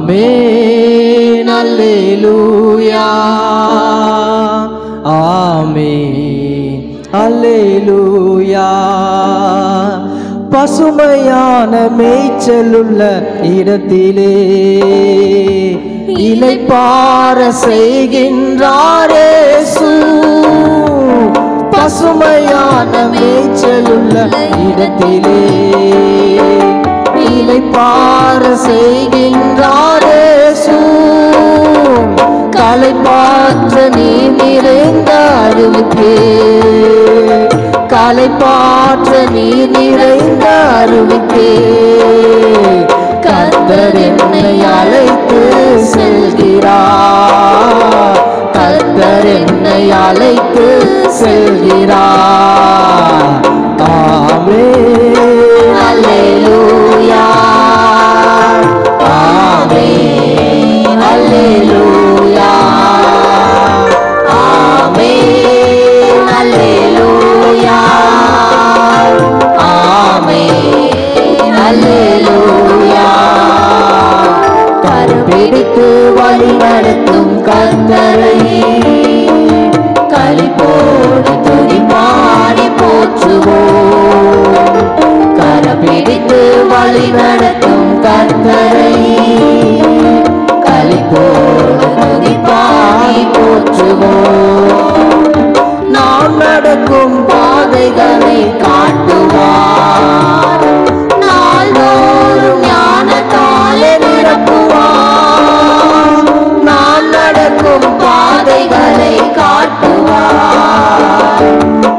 ஆமென் அல்லேலூயா ஆமென் அல்லேலூயா. பசுமையான மேய்ச்சலுள்ள இடத்திலே இளைப்பாற செய்கின்றாரே இயேசு. பசுமையான மேய்ச்சலுள்ள இடத்திலே இளைப்பாற செய்கின்றாரே இயேசு. களைப்பாற்ற நீர் நிறைந்த அருவிக்கே, களைப்பாற்ற நீர் நிறைந்த அருவிக்கே கர்த்தர் என்னை அழைத்து செல்கிறார். கர்த்தர் என்னை அழைத்து செல்கிறார். ஆமென் அல்லேலூயா ஆமென் அல்லேலூயா ஆமென் அல்லேலூயா ஆமென் அல்லேலூயா. கருப்பிடித்து வழி நடத்தும் கர்த்தரை களிப்போடு துதி பாடி போற்றுவோம். கரப்பிடித்து வழி நடத்தும் கர்த்தரை களிப்போடு துதி பாடி போற்றுவோம். நாம் நடக்கும் பாதைகளை காட்டுவார். நாள்தோறும் ஞானத்தாலே நிரப்புவார். நாம் நடக்கும் பாதைகளை காட்டுவார்.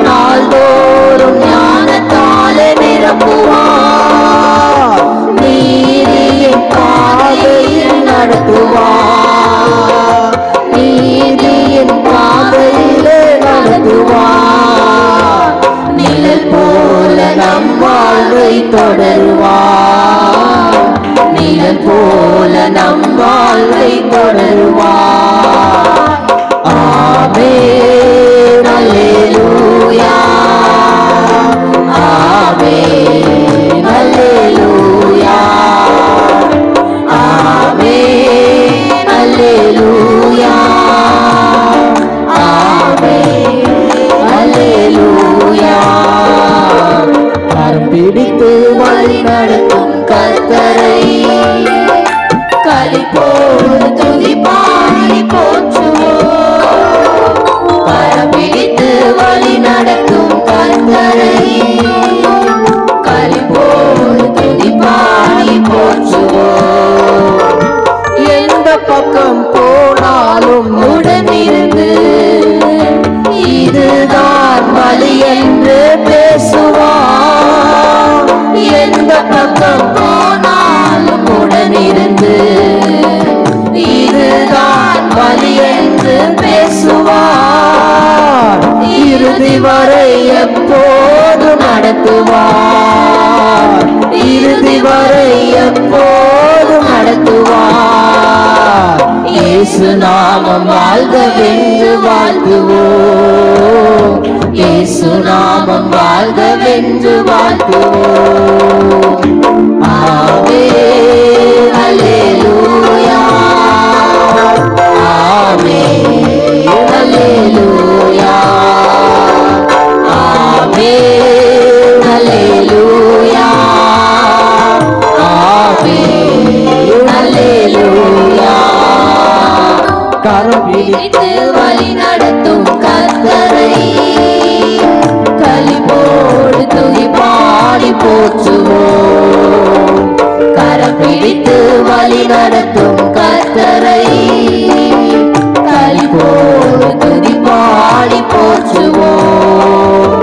நாள்தோறும் ஞானத்தாலே நிரப்புவார். நீதியின் பாதையில் நடத்துவார். நீதியின் பாதையிலே நடத்துவார். நிழல் போல நம் வாழ்வை தொடருவார். நிழல் போல நம் வாழ்வை தொடருவார். ஆமென் அல்லேலூயா ஆமென் அல்லேலூயா ஆமென் அல்லேலூயா ஆமென் அல்லேலூயா. கரம் பிடித்து வழி நடத்தும் கர்த்தரை களிப்போடு துதி பாடி போற்றுவோம். கரம் பிடித்து வழி நடத்தும் கர்த்தரை களிப்போடு துதி பாடி போற்றுவோம். எந்த பக்கம் போனாலும் உடனிருந்து இதுதான் வழி என்று பேசுவார். எந்த பக்கம் போனாலும் உடனிருந்து இதுதான் வழி என்று பேசுவார். இறுதி வரை எப்போது நடத்துவார். இறுதி வரை எப்போது நடத்துவார். இயேசு நாமம் வாழ்கவென்று வாழ்த்துவோம். இயேசு நாமம் வாழ்கவென்று வாழ்த்துவோம். ஆமென் அல்லேலூயா ஆமென் அல்லேலூயா ஆமென் அல்லேலூயா ஆமென் அல்லேலூயா. கரம் பிடித்து வழி நடத்தும் கர்த்தரை களிப்போடு துதி பாடி போற்றுவோம். கரம் பிடித்து வழி நடத்தும் கர்த்தரை களிப்போடு துதி பாடி போற்றுவோம்.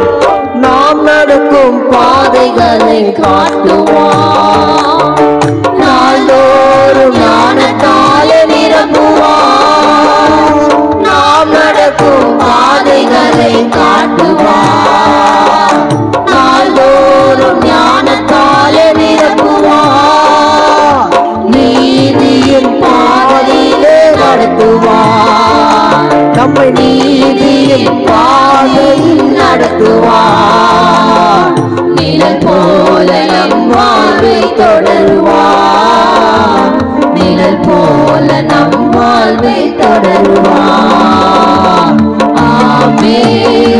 நாம் நடக்கும் பாதைகளை காட்டுவார். நாள்தோறும் ஞானத்தாலே நிரப்புவார். நாம் நடக்கும் பாதைகளை காட்டுவார். நாள்தோறும் ஞானத்தாலே நிரப்புவார். நீதியின் பாதையிலே நடத்துவார். நம்மை நீதியின் பாதையில் நடத்துவார். நிழல் போல நம் தொடருவார். ஆமென்.